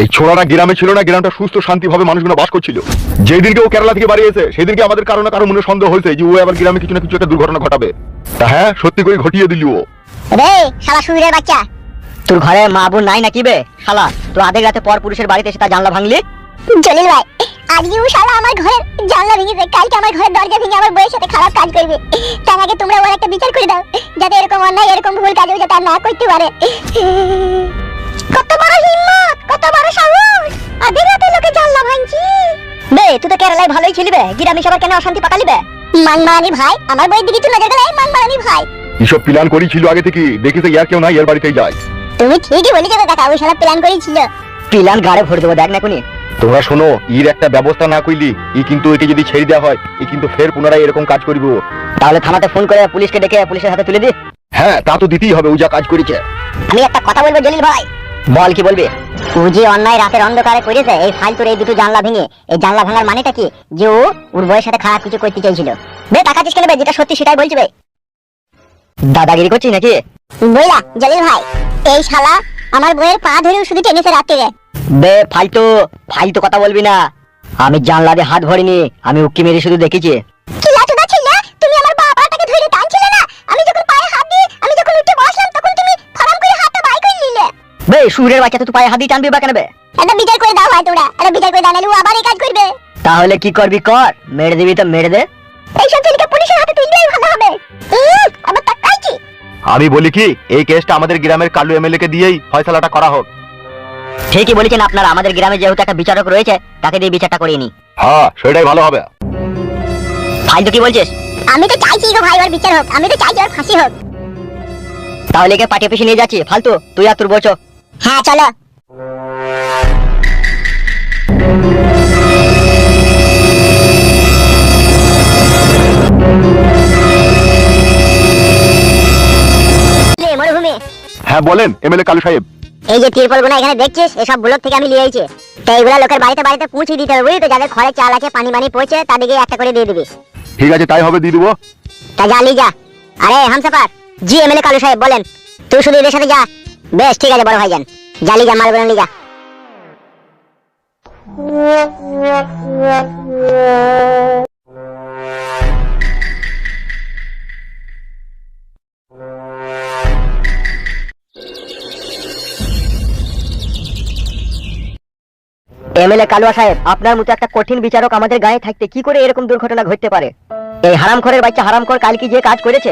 এই ছোড়াটা গ্রামে ছিল না, গ্রামটা সুস্থ শান্তিভাবে মানুষগুলো বাস করছিল। যেদিনকে ও কেরালা থেকে বাড়ি এসে সেদিনকে আমাদের কারো না কারো মনে সন্দেহ হয়েছে যে ও আবার গ্রামে কিছু না কিছু একটা দুর্ঘটনা ঘটাবে। তা হ্যাঁ, সত্যি করে ঘটিয়ে দিলি ও। রে শালা সুইরের বাচ্চা, তোর ঘরে মা বোন নাই নাকি বে শালা? তোর আধেক রাতে পর পুরুষের বাড়িতে এসে তার জানলা ভাঙলি? জলিল ভাই, আজকে ও শালা আমার ঘরের জানলা ভেঙেছে, কালকে আমার ঘরের দরজা ভেঙে আমার বউয়ের সাথে খারাপ কাজ করবে। তার আগে তোমরা ওর একটা বিচার করে দাও, যাতে এরকম অন্যায় এরকম ভুল কাজ যাতে আর না করতে পারে। কত বড় হিম্মত, কত বড় সাহস, আধেক রাতে লোকে জানলা ভাঙছি। বে তুই তো কেরালায় ভালোই ছিলি বে, গ্রামে সবার কেন অশান্তি পাকালি বে? মানমারানি ভাই, আমার বউয়ের দিকে তুই নজর গেলে মানমারানি ভাই। এসব প্ল্যান করেছিল আগে থেকে, দেখিস ইয়ার কেউ নাই এর বাড়িতেই যায়। তুমি ঠিকই বলেছো কাকা, ওই শালা প্ল্যান করেছিল। প্ল্যান গাড়ে ভরে দেবো, দেখ না কোনি। তোমরা শোনো, এর একটা ব্যবস্থা না করলি ই কিন্তু একে যদি ছেড়ে দেওয়া হয় ই কিন্তু ফের পুনরায় এরকম কাজ করবো। তাহলে থানাতে ফোন করে পুলিশকে ডেকে পুলিশের হাতে তুলে দি। হ্যাঁ, তা তো দিতেই হবে, ও যা কাজ করেছে। আমি একটা কথা বলবো জলিল ভাই। বল, কি বলবি? ও যে অন্যায় রাতের অন্ধকারে করেছে, এই ফালতুর এই দুটো জানলা ভেঙে, এই জানলা ভাঙার মানেটা কি? যে ও ওর বউয়ের সাথে খারাপ কিছু করতে চাইছিল। বে তাকাচ্ছিস কেন বে? যেটা সত্যি সেটাই বলছি বে। দাদাগিরি করছিস নাকি? বইলা জলিল ভাই, এই শালা আমার বউয়ের পা ধরে শুধু টেনেছে রাত্রিরে। বে ফালতু ফালতু কথা বলবি না। আমি জানলা দিয়ে হাত ভরিনি, আমি উকি মেরে শুধু দেখেছি। কি লাটুদা ছিল, তুমি আমার বাবাটাকে ধরে টানছিলে না? আমি যখন পায়ে হাত দিয়ে আমি যখন উঠে বসলাম তখন তুমি ফরাম করে হাতটা বাই করে নিলে। বে সুরের বাচ্চা, তুই পায়ে হাত দিয়ে টানবি বা কেন বে? এটা বিচার করে দাও ভাই, তোরা এটা বিচার করে দাও, নাহলে ও আবার এই কাজ করবে। তাহলে কি করবি কর, মেরে দিবি তো মেরে দে। এই সব ছেলেকে পুলিশের হাতে তুললেই ভালো হবে। আবার তাকাইছি। আমি বলি কি, এই কেসটা আমাদের গ্রামের কালু এমএলএ কে দিয়েই ফয়সালাটা করা হোক। ঠিকই বলেছেন আপনারা, আমাদের গ্রামে যেহেতু একটা বিচারক রয়েছে, তাকে দিয়ে বিচারটা করিয়ে নি। হ্যাঁ, সেটাই ভালো হবে। ভাই তো কি বলছিস? আমি তো চাইছি গো ভাই ওর বিচার হোক, আমি তো চাইছি ওর ফাঁসি হোক। তাহলে একে পার্টি অফিসে নিয়ে যাচ্ছি, ফালতু তুই আর তোর বলছো। হ্যাঁ চলো। মরুভূমি। হ্যাঁ বলেন এমএলএ কালু সাহেব। এই যে তিরপলগুলো এখানে দেখছিস, এসব ব্লক থেকে আমি নিয়ে আইছি। তো এইগুলা লোকের বাড়িতে বাড়িতে পৌঁছে দিতে হবে, বুঝলি তো? যাদের ঘরে চাল আছে, পানি মানি পৌঁছে, তাদেরকে একটা করে দিয়ে দিবি। ঠিক আছে, তাই হবে, দিয়ে দেবো। তা যা লি যা। আরে হামসাফার জি, এমএলএ কালু সাহেব বলেন। তুই শুধু এদের সাথে যা। বেশ ঠিক আছে বড় ভাইজান, যা লি যা, মালগুলো লি যা। এমএলএ কালুয়া সাহেব, আপনার মতো একটা কঠিন বিচারক আমাদের গায়ে থাকতে কি করে এরকম দুর্ঘটনা ঘটতে পারে? এই হারামখোরের বাচ্চা হারামখোর কালকে যে কাজ করেছে,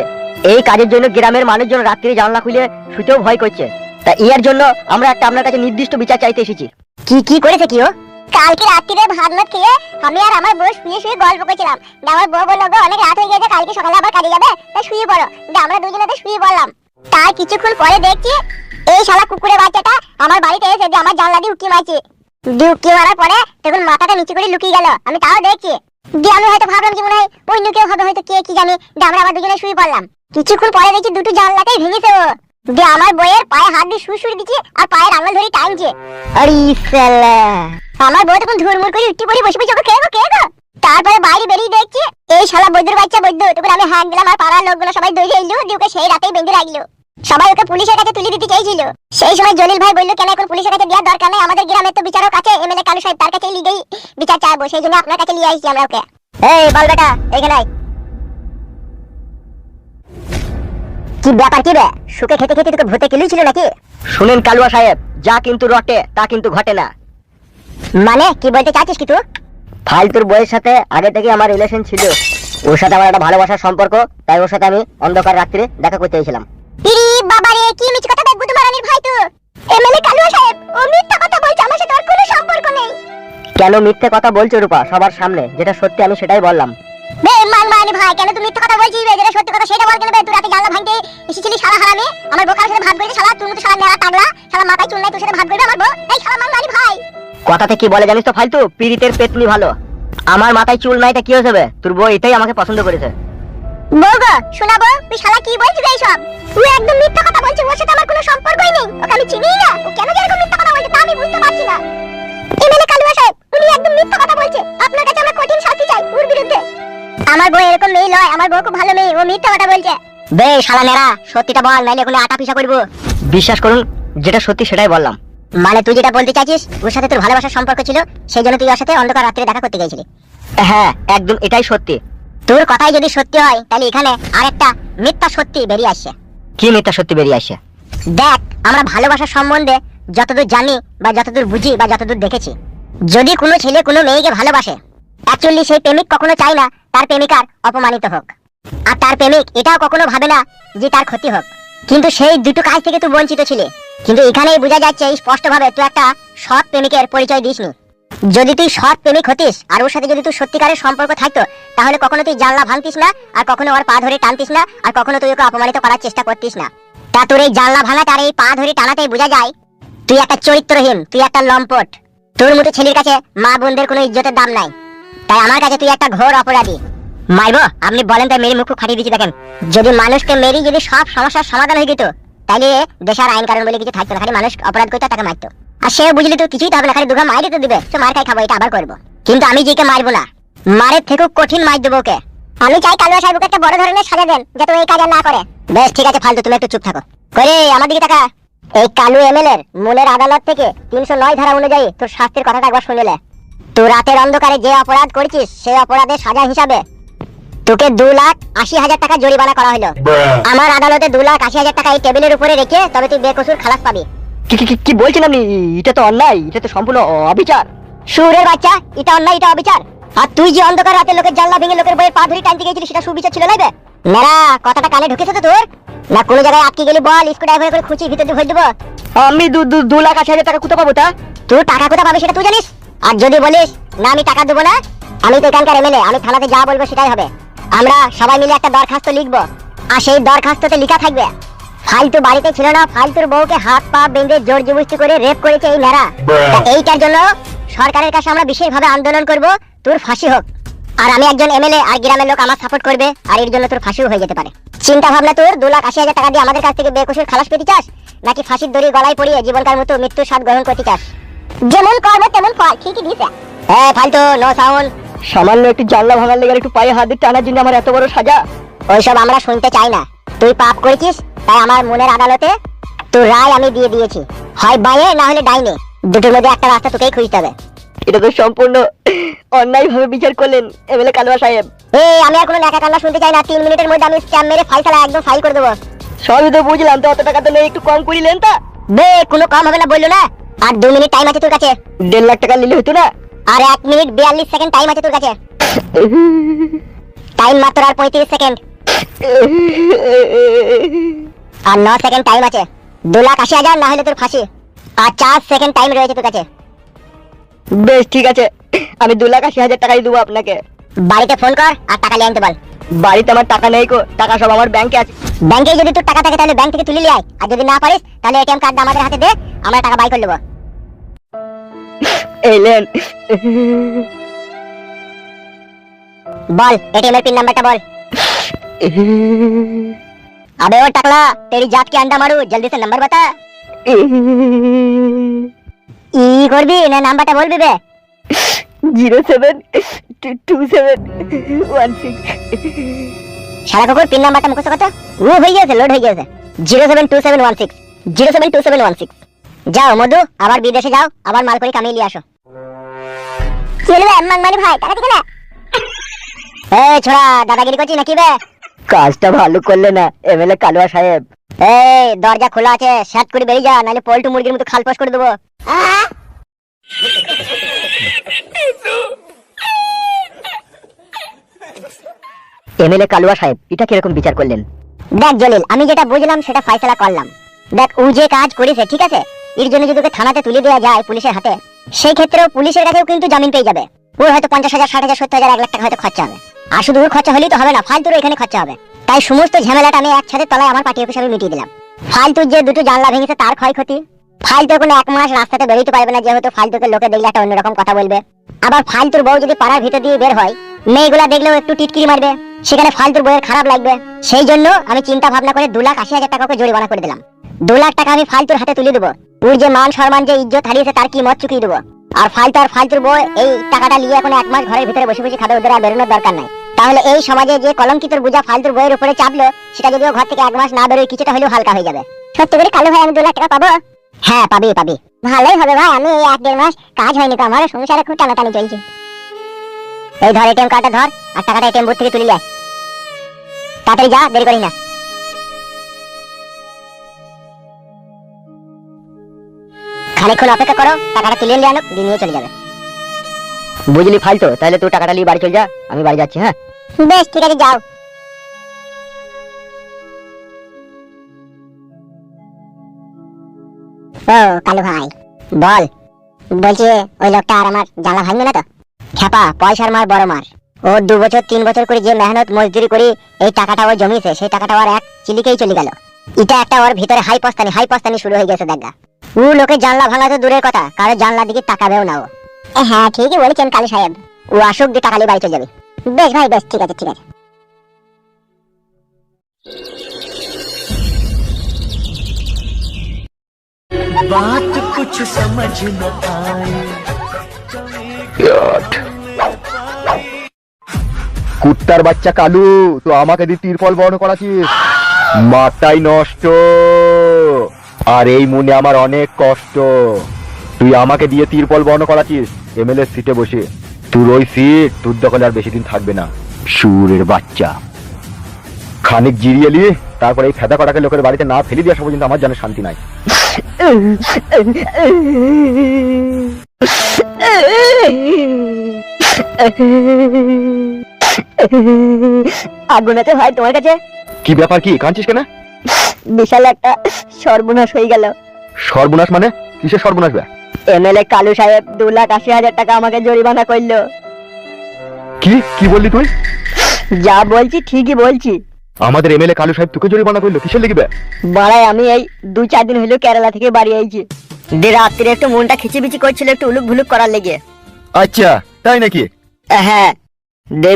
এই কাজের জন্য গ্রামের মানুষজন রাত্রি জানলা খুলে শুতেও ভয় করছে। তা এর জন্য আমরা একটা আপনার কাছে নির্দিষ্ট বিচার চাইতে এসেছি। কি কি করেছে কি ও? কালকে রাত্রিরে ভাত না খেয়ে আমি আর আমার বউ শুয়ে শুয়ে গল্প করছিলাম। আমার বউ বলল গো অনেক রাত হয়ে গেছে, কালকে সকালে আবার কাজে যাবে, তাই শুয়ে পড়ো। আমরা দুজনে শুয়ে পড়লাম। তার কিছুক্ষণ পরে দেখছি এই শালা কুকুরের বাচ্চাটা আমার বাড়িতে এসে যে আমার জানলা দিয়ে উকি মারছে। উকি মারার পরে তখন মাথাটা নিচু করে লুকিয়ে গেল, আমি তাও দেখছি। দিয়ে আমি হয়তো ভাবলাম যে মনে হয় অন্য কেউ হবে, হয়তো কে কি জানি। দিয়ে আমরা আবার দুজনে শুয়ে পড়লাম। কিছুক্ষণ পরে দেখছি দুটো জানলাতেই ভেঙেছে ও। দিয়ে আমার বইয়ের পায়ে হাত দিয়ে সুড়সুড়ি দিচ্ছে আর পায়ের আঙুল ধরে টানছে। আরে শালা, আমার বউ তখন ধুরমুর করে উঠে পড়ে বসে বসে ওকে কে গো। তারপরে বাইরে বেরিয়ে দেখছি এই শালা বৈদ্যুর বাচ্চা বৈদ্যু। তখন আমি হাত দিলাম আর পাড়ার লোকগুলো সবাই দৌড়ে এলো, দিয়ে ওকে সেই রাতেই বেঁধে রাখলো। সবাই ওকে পুলিশের কাছে তুলে দিতে চাইছিল। সেই সময় জলিল ভাই বলল কেন এখন পুলিশের কাছে দেওয়ার দরকার নেই, আমাদের গ্রামের তো বিচারক আছে এমএলএ কালু সাহেব, তার কাছে লিগেই বিচার চাইবো, সেই জন্য আপনার কাছে নিয়ে আইছি আমরা ওকে। এই বল বেটা, এখানে আয়। কি ব্যাপার কি রে? সুখে খেতে খেতে তোকে ভূতে কিলুই ছিল নাকি? শুনেন কালুয়া সাহেব, যা কিন্তু রটে তা কিন্তু ঘটে না। মানে কি বলতে চাচ্ছিস কি তুই? ফালতুর বইয়ের সাথে আগে থেকে আমার রিলেশন ছিল, ওর সাথে আমার একটা ভালোবাসার সম্পর্ক, তাই ওর সাথে আমি অন্ধকার রাত্রে দেখা করতে এসেছিলাম। ইরি বাবা রে, কি মিছ কথা বলবো তোমার রানীর ভাই তুই? এমএলএ কালুয়া সাহেব, ও মিথ্যা কথা বলছে, আমার সাথে ওর কোনো সম্পর্ক নেই। কেন মিথ্যা কথা বলছো রূপা সবার সামনে? যেটা সত্যি আমি সেটাই বললাম। বে মানমানি ভাই, কেন তুমি মিথ্যা কথা বলছিস? যেটা সত্যি কথা সেটা বল কেন বে? তুই রাতে জানলা ভাঙতে এসেছিলি শালা হারামি, আমার বোকার সাথে ভাত করেছিস শালা, তুই তো শালা নেড়া টাগলা, শালা মাথায় চুল নাই, তোর সাথে ভাত করবে আমার বউ? এই শালা মানমানি ভাই, কথাতে কি বলে জানিস তো ফালতু? পীড়িতের পেতনি ভালো। আমার মাথায় চুল নাই তা কি হয়েছে? তোর বউ এটাই আমাকে পছন্দ করেছে। বউ গো শোনাবো, তুই শালা কি বলছিস এইসব? তুই একদম মিথ্যা কথা বলছিস, ওর সাথে আমার কোনো সম্পর্কই নেই, ওকে আমি চিনিই না। ও কেন যে এরকম মিথ্যা কথা বলছে তা আমি বুঝতে পারছি না। এমএলএ কালুয়া সাহেব, উনি একদম মিথ্যা কথা বলছে, আপনার কাছে আমরা কঠিন শাস্তি চাই ওর বিরুদ্ধে। আমার বউ এরকম মেয়ে নয়, আমার বউ খুব ভালো মেয়ে, ও মিথ্যা কথা বলছে। বে শালা নেড়া, সত্যিটা বল, নাইলে কোনো আটা পিছা করব। বিশ্বাস করুন, যেটা সত্যি সেটাই বললাম। মানে তুই যেটা বলতে চাইছিস ওর সাথে তোর ভালোবাসার সম্পর্ক ছিল, সেই জন্য তুই ওর সাথে অন্ধকার রাত্রে দেখা করতে গেছিলি? হ্যাঁ একদম এটাই সত্যি। তোর কথাই যদি সত্যি হয় তাহলে এখানে আরেকটা মিথ্যা সত্যি বেরিয়ে আসছে। কি মিথ্যা সত্যি বেরিয়ে আসছে? দেখ, আমরা ভালোবাসার সম্বন্ধে যতদূর জানি বা যতদূর বুঝি বা যতদূর দেখেছি, যদি কোনো ছেলে কোনো মেয়েকে ভালোবাসে, অ্যাকচুয়ালি সেই প্রেমিক কখনো চায় না তার প্রেমিকার অপমানিত হোক, আর তার প্রেমিক এটাও কখনো ভাবে না যে তার ক্ষতি হোক। কিন্তু সেই দুটো কাজ থেকে তুই বঞ্চিত ছিলি। কিন্তু এখানেই বোঝা যাচ্ছে স্পষ্টভাবে তুই একটা সৎ প্রেমিকের পরিচয় দিসনি। যদি তুই সৎ প্রেমিক হতিস আর ওর সাথে যদি তুই সত্যিকারের সম্পর্ক থাকতো, তাহলে কখনো তুই জানলা ভাঙতিস না, আর কখনো ওর পা ধরে টানতিস না, আর কখনো তুই ওকে অপমানিত করার চেষ্টা করতিস না। তা তোর এই জানলা ভাঙাটা আর এই পা ধরে টানাতেই বোঝা যায় তুই একটা চরিত্রহীন, তুই একটা লম্পট। তোর মতো ছেলের কাছে মা বোনদের কোনো ইজ্জতের দাম নাই, তাই আমার কাছে তুই একটা ঘোর অপরাধী। মারবো? আপনি বলেন তাই মেরে মুখ ফাটিয়ে দিচ্ছি। দেখেন, যদি মানুষকে মেরি যদি সব সমস্যার সমাধান হয়ে যেত, তাহলে দেশের আইন কারণ বলে কিছু থাকতো না, খালি মানুষ অপরাধ করতো তাকে মারতো। আর সে বুঝলি তো কিছুই তো হবে না, খালি দুঘা মাইরে তো দিবে, তো মার খাই খাবো, এটা আবার করবো। কিন্তু আমি যেকে মারবো না, মারের থেকেও কঠিন মার দেবো ওকে। আমি চাই কালুয়া সাহেবকে একটা বড় ধরনের সাজা দেন, যাতে এই কাজ আর না করে। বেশ ঠিক আছে ফালতু, তুমি একটু চুপ থাকো। করে আমার দিকে টাকা। এই কালু এমএলএর মূলের আদালত থেকে 309 ধারা অনুযায়ী তোর শাস্তির কথাটা একবার শুনেলে। তুই রাতের অন্ধকারে যে অপরাধ করেছিস সেই অপরাধের সাজা হিসাবে তোকে 2,80,000 টাকা জরিমানা করা হলো। আমার আদালতে 2,80,000 টাকা এই টেবিলের উপরে রেখে তবে তুই বেকসুর খালাস পাবি। কি বলছেন আপনি? এটা তো অন্যায়, এটা তো সম্পূর্ণ অবিচার। সুরের বাচ্চা, এটা অন্যায়, এটা অবিচার। আর তুই যে অন্ধকার রাতে লোকের জানলা ভেঙে লোকের বইয়ের পা ধরে টানতে গেছিলি, সেটা সুবিচার ছিল লাইবে? মেরা কথাটা কানে ঢুকেছে তো তোর? না কোনো জায়গায় আটকে গেলি বল, স্ক্রু ড্রাইভার করে খুঁচি ভিতর দিয়ে ভরে দেবো। আমি 2,80,000 টাকা কোথা পাবো? তা তুই টাকা কোথা পাবি সেটা তুই জানিস? আর যদি বলিস না আমি টাকা দেবো না, আমি তো এখানকার এমএলএ, আমি থানাতে যা বলবো সেটাই হবে। আমরা সবাই মিলে একটা দরখাস্ত লিখবো, আর সেই দরখাস্ততে লেখা থাকবে ফালতু বাড়িতে ছিল না, ফালতুর বউকে হাত পা বেঁধে জোর জবরদস্তি করে রেপ করেছে এই মেরা। এইটার জন্য সরকারের কাছে আমরা বিশেষভাবে আন্দোলন করব, তোর ফাঁসি হোক। আর আমি একজন এমএলএ, আর গ্রামের লোক আমার সাপোর্ট করবে, আর এর জন্য তোর ফাঁসিও হয়ে যেতে পারে। চিন্তা ভাবনা তোর 2,80,000 টাকা দিয়ে আমাদের কাছ থেকে বেকসুর খালাস পেতে চাস, নাকি ফাঁসির দড়ি গলায় পরিয়ে জীবনকার মতো মৃত্যুর স্বাদ গ্রহণ করতে চাস? যেমন কর্ম তেমন ফল, ঠিকই দিছে। হ্যাঁ ফালতু নো সাউন্ড। সামান্য একটু জানলা ভাঙার লেগে একটু পায়ে হাত দিয়ে টানার জন্য আমার এত বড় সাজা? ওইসব আমরা শুনতে চাই না। তুই পাপ করেছিস, তাই আমার মনের আদালতে তোর রায় আমি দিয়ে দিয়েছি, হয় বাঁয়ে না হলে ডাইনে, দুটোর মধ্যে একটা রাস্তা তোকেই খুঁজতে হবে। এটা তো সম্পূর্ণ অন্যায় ভাবে বিচার করলেন এমএলএ কালুয়া সাহেব। আমি আর কোনো ন্যাকা কান্না শুনতে চাই না। 3 মিনিটের মধ্যে আমি স্ট্যাম্প মেরে ফাইল একদম ফাইল করে দেবো। সবই তো বুঝলাম, তো অত টাকা তো নেই, একটু কম করিলেন। তা বে কোনো কম হবে না বললো না। আর 2 মিনিট টাইম আছে তোর কাছে। 1.5 লাখ টাকা নিলে হতো না? আর 1 মিনিট 42 সেকেন্ড টাইম আছে তোর কাছে। টাইম মাত্র আর 35 সেকেন্ড। আর 9 সেকেন্ড টাইম আছে। 2,80,000 না হলে তোর ফাঁসি। আর 4 সেকেন্ড টাইম রয়েছে তোর কাছে। বেশ ঠিক আছে, আমি 2,80,000 টাকাই দেবো আপনাকে। বাড়িতে ফোন কর আর টাকা নিয়ে আনতে বল। বাড়িতে আমার টাকা নেই কো, টাকা সব আমার ব্যাংকে আছে। ব্যাংকে যদি তোর টাকা থাকে তাহলে ব্যাংক থেকে তুলে নিয়ে আয়, আর যদি না পারিস তাহলে এটিএম কার্ড আমাদের হাতে দে, আমরা টাকা বাই করে দেবো। এলেন বল एटीएम এর পিন নাম্বারটা বল। अबे ओ टकला, तेरी जात के अंडा मारू, जल्दी से नंबर बता। ई করবি না নাম্বারটা বলবি বে? 072716। শালা কুকুর, পিন নাম্বারটা মুখস্থ কত? ও হয়ে গেছে, লোড হয়ে গেছে। 072716 072716। যাও মধু, আবার বিদেশে যাও, আবার মাল করে কামিয়ে নিয়ে আসো। চলবে মাংমানি ভাই, টাকা দিকে না। এই ছোড়া, দাদাগিরি করছিস নাকি বে? কাজটা ভালো করলে না এমএলএ কালুয়া সাহেব। এই দরজা খোলা আছে, শাট করে বেরিয়ে যা, নাহলে পল্টু মুরগির মতো খালপাস করে দেবো। এমএলএ কালুয়া সাহেব, এটা কিরকম বিচার করলেন? দেখ জলিল, আমি যেটা বুঝলাম সেটা ফয়সালা করলাম। দেখ ও যে কাজ করেছে ঠিক আছে, এর জন্য যদি ওকে থানাতে তুলে দেওয়া যায় পুলিশের হাতে, সেই ক্ষেত্রেও পুলিশের কাছেও কিন্তু জামিন পেয়ে যাবে। ওর হয়তো 50,000 60,000 70,000 1 লাখ টাকা হয়তো খরচা হবে। আর শুধু ওর খরচা হলেই তো হবে না, ফালতুরও এখানে খরচা হবে। তাই সমস্ত ঝামেলাটা আমি একসাথে তলায় আমার পার্টি অফিসে মিটিয়ে দিলাম। ফালতুর যে দুটো জানলা ভেঙেছে তার ক্ষয়ক্ষতি, ফালতু কোনো 1 মাস রাস্তাতে বেরোতে পারবে না, যেহেতু ফালতুকে লোকে দেখলে একটা অন্যরকম কথা বলবে। আবার ফালতুর বউ যদি পাড়ার ভিতর দিয়ে বের হয়, মেয়েগুলা দেখলেও একটু টিটকিরি মারবে, সেখানে ফালতুর বউয়ের খারাপ লাগবে। সেই জন্য আমি চিন্তা ভাবনা করে 2,80,000 টাকাকে জরিমানা করে দিলাম। 2 লাখ টাকা আমি ফালতুর হাতে তুলে দেবো। ওর যে মান সম্মান যে ইজ্জত হারিয়েছে তার কি মত চুকিয়ে দেবো। আর ফালতুর বউ এই টাকাটা নিয়ে এখন 1 মাস ঘরের ভিতরে বসে বসে খাবে, ওদের আর বেরোনোর দরকার নাই। তাহলে এই সমাজে যে কলঙ্কিতর বোঝা ফালতুর বউয়ের উপরে চাপলো, সেটা যদিও ঘর থেকে 1 মাস না বেরোয় কিছুটা হলেও হালকা হয়ে যাবে। সত্যি করে কালু ভাই, আমি 2 লাখ টাকা পাবো? হ্যাঁ পাবি পাবি। ভালোই হবে ভাই, আমি এই 1-1.5 মাস কাজ হয়নি তো, আমার সংসারে খুব টানাটানি চলছে। এই ধর এটিএম কার্ডটা ধর, আর টাকাটা এটিএম বুথ থেকে তুলে নিয়ে আয়। তাড়াতাড়ি যা, দেরি করিস না। খানিকক্ষণ অপেক্ষা করো, টাকাটা তুলে নিয়ে আনো, দিয়ে নিয়ে চলে যাবে। বুঝলি ফালতো, তাহলে তুই টাকাটা নিয়ে বাড়ি চল যা, আমি বাড়ি যাচ্ছি। হ্যাঁ বেশ ঠিক আছে, যাও। ও কালু ভাই বল। বলছি ওই লোকটা আর আমার জানলা ভাঙবে না তো? খেপা, পয়সার মার বড় মার। ও 2 বছর 3 বছর করে যে মেহনত মজদুরি করে এই টাকাটা ও জমিয়েছে, সেই টাকাটা ওর এক চিলিকেই চলে গেল। এটা একটা ওর ভিতরে হাই পস্তানি শুরু হয়ে গেছে দেখা। ও লোকে জানলা ভাঙা তো দূরের কথা, কারো জানলা দিকে তাকাবেও না ও। হ্যাঁ ঠিকই বলেছেন কালু সাহেব, ও আসুক দিয়ে টাকা নিয়ে বাড়ি চলে যাবে। বেশ ভাই বেশ, ঠিক আছে ঠিক আছে। बात कुछ समझ न आए। কুত্তার বাচ্চা কালু, তো আমাকে দিয়ে তিরপল বর্ণ করাছিস, মাথাই নষ্ট। আর এই মনে আমার অনেক কষ্ট, তুই আমাকে দিয়ে তিরপল বর্ণ করাছিস এমএলএ সিটে বসে। তোর ওই সিট তোর দখলে আর বেশি দিন থাকবে না, সুরের বাচ্চা। খানিক জিরিয়ে লি, তারপরে এই ফেদা কটাকে লোকের বাড়িতে না ফেলে দিয়ে আসা পর্যন্ত আমার জানে শান্তি নাই। আগুন আছে ভাই তোমার কাছে? কি ব্যাপার, কি কাঁদছিস কেন? বিশাল একটা সর্বনাশ হয়ে গেল। সর্বনাশ মানে? কিসের সর্বনাশ বে? এমএলএ কালু সাহেব 2,80,000 টাকা আমাকে জরিমানা করলো। কি কি বললি তুই? যা বলছি ঠিকই বলছি। আমাদের এমএলএ কালু সাহেব তোকে জরিমানা করলো, কিসের লিখবে? বাড়াই আমি এই 2-4 দিন হইলো কেরালা থেকে বাড়ি আইছি। রাত্রে একটু মনটা খিচিবিচি করছিল, একটু উলুক ভুলুক করার লেগে। আচ্ছা তাই নাকি? হ্যাঁ,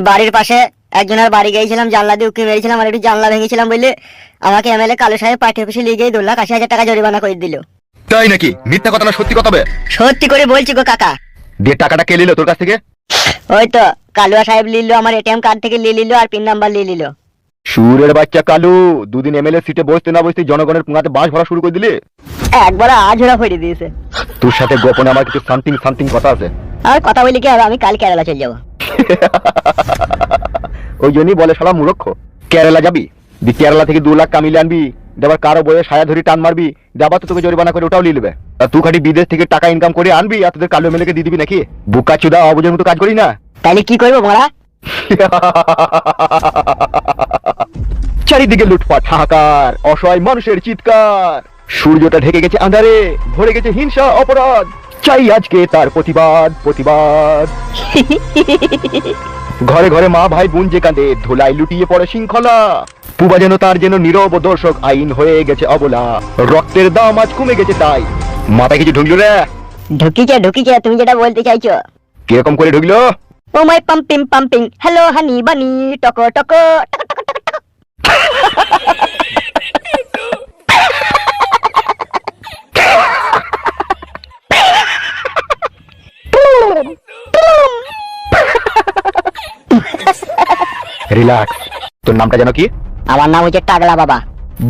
বাড়ির পাশে একজনের বাড়ি গিয়েছিলাম, জানলা দিয়ে উকি মেরেছিলাম আর একটু জানলা ভেঙেছিলাম বলে আমাকে এমএলএ কালু সাহেব পার্টি অফিসে নিয়ে গিয়ে 2,80,000 টাকা জরিমানা করে দিল। তাই নাকি? মিথ্যা কথা না সত্যি কথা বে? সত্যি করে বলছি গো কাকা। দিয়ে টাকাটা কে নিল তোর কাছ থেকে? ওই তো কালুয়া সাহেব নিল, আমার এটিএম কার্ড থেকে নিয়ে নিল আর পিন নাম্বার নিয়ে নিল। সুরের বাচ্চা কালু, দুদিন এমএলএ সিটে বসতে না বসতে জনগণের পুঙ্গাতে বাঁশ ভরা শুরু করে দিলি। একবার আজোড়া ফেলে দিয়েছে। তোর সাথে গোপনে আমার কিছু সামথিং কথা আছে। আর কথা বলি কি হবে, আমি কাল কেরালা চলে যাবো। ওই জন্যই বলে শালা মূর্খ। কেরালা যাবি, দি কেরালা থেকে 2 লাখ কামিয়ে আনবি, আবার কারো বইয়ে সায়া ধরি টান মারবি, যাবার তো তোকে জরিমানা করে ওটাও নিয়ে নেবে। আর তুই খালি বিদেশ থেকে টাকা ইনকাম করে আনবি আর তোদের কালো এমএলএ কে দিয়ে দিবি নাকি? বুকা চুদা অবুঝের মতো কাজ করি না। তাইলে কি করবো মারা? চারিদিকে লুটপাট, হাহাকার, অসহায় মানুষের চিৎকার। সূর্যটা ঢেকে গেছে আঁধারে, ভরে গেছে হিংসা অপরাধ। চাই আজকে তার প্রতিবাদ। ঘরে ঘরে মা ভাই বোন যে কাঁদে, ধুলাই লুটিয়ে পড়ে শৃঙ্খলা। পুবা যেন তার যেন নীরব দর্শক, আইন হয়ে গেছে অবলা। রক্তের দাম আজ কমে গেছে তাই। মাথায় কিছু ঢুকলো রে? ঢুকিছে, তুমি যেটা বলতে চাইছো। কিরকম করে ঢুকলো? ও মাই পাম্পিং, হ্যালো হানি বানি, টক টক। রিল্যাক্স। তোর নামটা যেন কি? আমার নাম হচ্ছে টাগলা বাবা।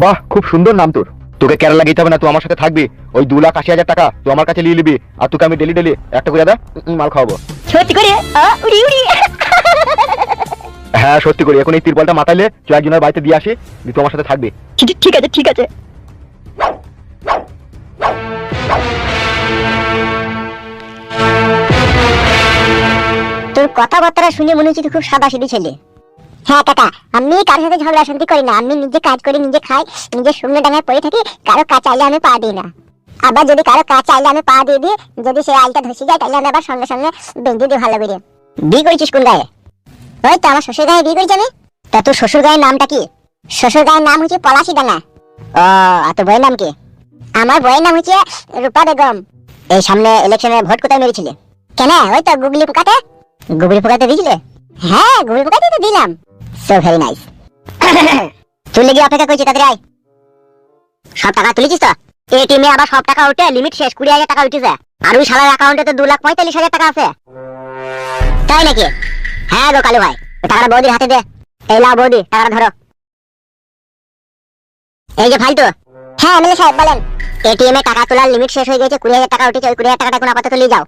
বাহ, খুব সুন্দর নাম তোর। তোকে কেরালা যেতে হবে না, তুই আমার সাথে থাকবি। ওই 2,80,000 টাকা তুই আমার কাছে নিয়ে নিবি, আর তোকে আমি ডেলি একটা করে মাল খাওয়াবো। সত্যি করে? উড়ি উড়ি। হ্যাঁ সত্যি করে। এখন এই তিরপলটা মাথাইলে তুই একজনের বাড়িতে দিয়ে আসি, তুই আমার সাথে থাকবি। ঠিক আছে। তোর কথাবার্তা শুনে মনে হচ্ছে তুই খুব সাদাসিধি ছেলে। হ্যাঁ কাকা, আমি কারোর সাথে ঝগড়া শান্তি করি না, আমি নিজে কাজ করি, নিজে খাই, নিজে শূন্য ডাঙায় পড়ে থাকি, কারো কাজ চাইলে আমি পা দিই না। আবার যদি কারো কাজ চাইলে আমি পা দিয়ে দিই, যদি সে আলটা ধসে যায় তাহলে আমি আবার সঙ্গে সঙ্গে বেঁধে দিই ভালো করে। বিয়ে করেছিস কোন গায়ে? ওই তো আমার শ্বশুর গায়ে বিয়ে করেছি আমি। তা তোর শ্বশুর গায়ের নামটা কি? শ্বশুর গায়ের নাম হচ্ছে পলাশি ডাঙ্গা। ও, আর তোর বইয়ের নাম কি? আমার বইয়ের নাম হচ্ছে রূপা বেগম। এই সামনে ইলেকশনে ভোট কোথায় মেরেছিলে? কেন? ওই তো গুগলি পোকাতে। গুগলি পোকাতে দিয়েছিলে? হ্যাঁ গুগলি পোকাতে তো দিলাম। So very nice. তুই লেগে অপেক্ষা করছি, তাড়াতাড়ি আয়। সব টাকা তুলেছিস তো? এটিএমে আবার সব টাকা উঠে লিমিট শেষ, 20,000 টাকা উঠেছে। আর ওই শালার অ্যাকাউন্টে তো 2,45,000 টাকা আছে। তাই নাকি? হ্যাঁ গো কালু ভাই, টাকাটা বৌদির হাতে দে। এই লাও বৌদি, টাকাটা ধরো। এই যে ফালতু, হ্যাঁ এমএলএ সাহেব বলেন। এটিএম এ টাকা তোলার লিমিট শেষ হয়ে গেছে, 20,000 টাকা উঠেছে, ওই 20,000 টাকাটা এখন আপাতত নিয়ে যাও।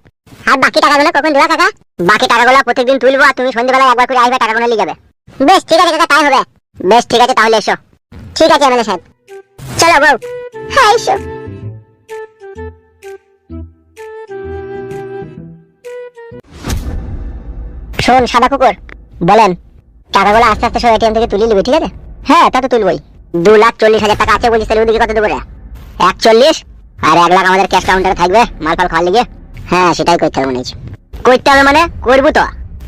আর বাকি টাকাগুলো কখন দেবা কাকা? বাকি টাকাগুলো প্রত্যেকদিন তুলবো, আর তুমি সন্ধ্যাবেলায় একবার করে আসবে, টাকাগুলো নিয়ে যাবে। বেশ ঠিক আছে কাকা, তাই হবে। বেশ ঠিক আছে, তাহলে এসো। ঠিক আছে এমএলএ সাহেব। চলো বউ। হ্যাঁ এসো। শোন সাদা কুকুর, বলেন। টাকাগুলো আস্তে আস্তে সব এটিএম থেকে তুলে নিবি, ঠিক আছে? হ্যাঁ তা তো তুলবই। 2,40,000 টাকা আছে বলিস, তাহলে ওদিকে কত দেবো রে? 41 আর 1 লাখ আমাদের ক্যাশ কাউন্টারে থাকবে মাল ফাল খাওয়ার লিগে। হ্যাঁ সেটাই করতে হবে মনে হচ্ছে। করতে হবে মানে করবো তো।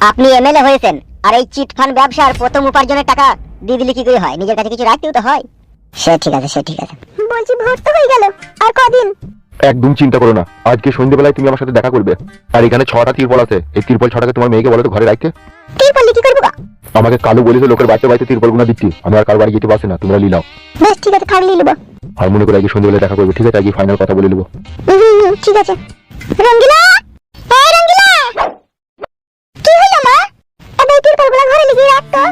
আপনি এমএলএ হয়েছেন, আর এই চিট ফান্ড ব্যবসার প্রথম উপার্জনের টাকা দিয়ে দিলে কি করে হয়? নিজের কাছে কিছু রাখতেও তো হয়। সে ঠিক আছে, সে ঠিক আছে। বলছি ভোট তো হয়ে গেল, আর কদিন? একদম চিন্তা করো না, আজকে সন্ধ্যেবেলায় তুমি আমার সাথে দেখা করবে। আর এখানে 6টা তিরপল আছে, এই তিরপল 6টাকে তোমার মেয়েকে বলো তো ঘরে রাখতে। তুই বললি কি করবো? আমাকে কালু বলেছে লোকের বাড়িতে বাড়িতে তিরপল গুনা দিচ্ছি, আমি আর কারো বাড়ি যেতে পারছি না, তোমরা নিয়ে নাও। বেশ ঠিক আছে, থাকলে নেবো। আর মনে করে আজকে সন্ধ্যেবেলায় দেখা করবে, ঠিক আছে? আজকে ফাইনাল কথা বলে নেবো। ঠিক আছে। রঙ্গিলা, এই রঙ্গিলা, কি হইলো মা? আবে তিরপলগুলো ঘরে লিখে রাখ তো।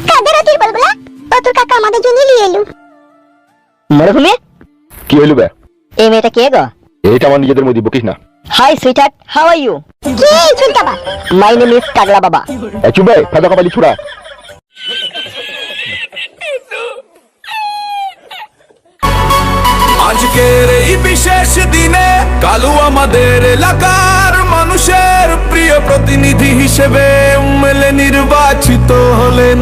কাদের তিরপলগুলো? ও তোর কাকা আমাদের জন্য নিয়ে এলো। মরহুমে, কি হইলো বে? এই মেয়েটা কে গো? এইটা আমার নিজেদের মধ্যে বকিস না। Hi sweetheart, how are you? কি চুলটা বা? মাই নেম ইজ কাগলা বাবা। চুপ বে, ফাঁকা কপালি ছুড়া। আজকের এই বিশেষ দিনে কালু আমাদের এলাকার মানুষের প্রিয় প্রতিনিধি হিসেবে এমএলএ নির্বাচিত হলেন।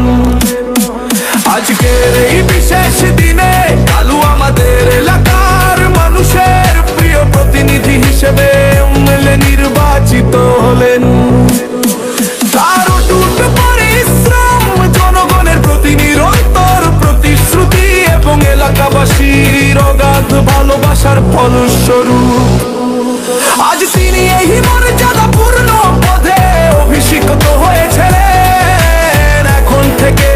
আজকের এই বিশেষ দিনে কালু আমাদের এলাকার মানুষের প্রিয় প্রতিনিধি হিসেবে এমএলএ নির্বাচিত হলেন। তার অটুট পরিশ্রম, জনগণের প্রতি নিরন্তর প্রতিশ্রুতি এবং এলাকাবাসীর অগাধ ভালোবাসার ফলস্বরূপ আজ তিনি এই মর্যাদাপূর্ণ পদে অভিষিক্ত হয়েছিলেন। এখন থেকে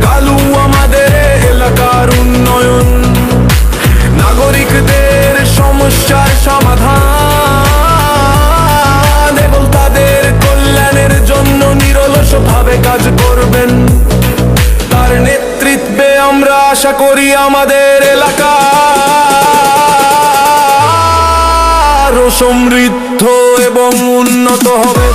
কালু আমাদের এলাকার উন্নয়ন, নাগরিকদের সমস্যার সমাধান এবং তাদের কল্যাণের জন্য নিরলসভাবে কাজ করবেন। তার নেতৃত্বে আমরা আশা করি আমাদের এলাকা আরো সমৃদ্ধ এবং উন্নত হবে।